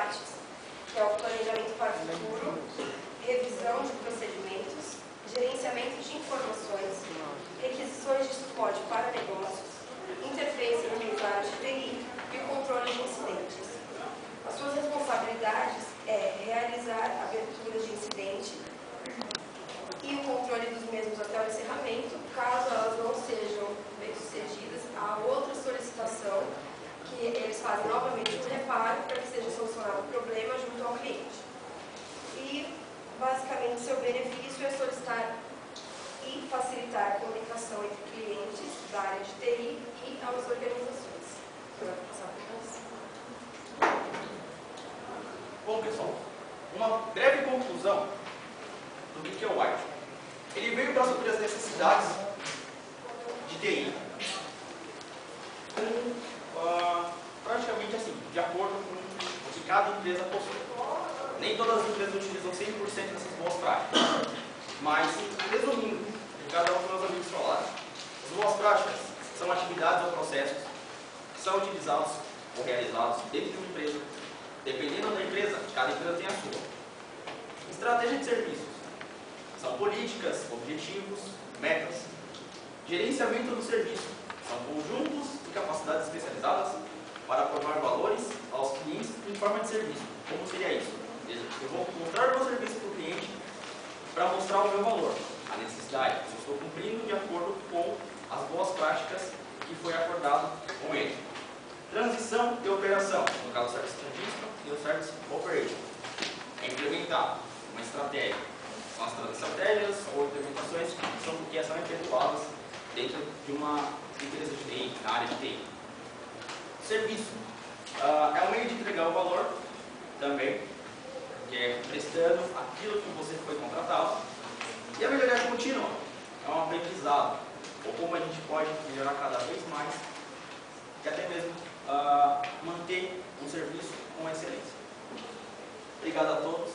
partes, que é o planejamento para o futuro, revisão de procedimentos, gerenciamento de informações, requisições de suporte para negócios, interferência no usuário de TI e o controle de incidentes. As suas responsabilidades é realizar aberturas de incidente e o controle dos mesmos até o encerramento. Caso elas não sejam bem-sucedidas, há outra solicitação que eles fazem novamente um reparo para que seja solucionado o problema junto ao cliente. E, basicamente, seu benefício é solicitar e facilitar a comunicação entre clientes da área de TI e as organizações. Eu vou passar para você. Bom, pessoal, uma breve conclusão do que é o White. Ele veio para suprir as necessidades de TI praticamente assim, de acordo com o que cada empresa possui. Nem todas as empresas utilizam 100% dessas boas práticas, mas, resumindo o que cada um dos meus amigos falaram, as boas práticas são atividades ou processos que são utilizados ou realizados dentro de uma empresa. Dependendo da empresa, cada empresa tem a sua. Estratégia de serviços são políticas, objetivos, metas. Gerenciamento do serviço são conjuntos de capacidades especializadas para provar valores aos clientes em forma de serviço. Como seria isso? Eu vou mostrar o meu serviço para o cliente para mostrar o meu valor, a necessidade. Se eu estou cumprindo de acordo com as boas práticas que foi acordado com ele. Transição de operação, no caso do Service Transition e o Service Operation. É implementar uma estratégia. São as estratégias ou implementações que são efetuadas dentro de uma empresa de TI, na área de TI. Serviço. É um meio de entregar o valor também, que é prestando aquilo que você foi contratado. E a melhoria contínua é um aprendizado, ou como a gente pode melhorar cada vez mais, e até mesmo manter um serviço com excelência. Obrigado a todos.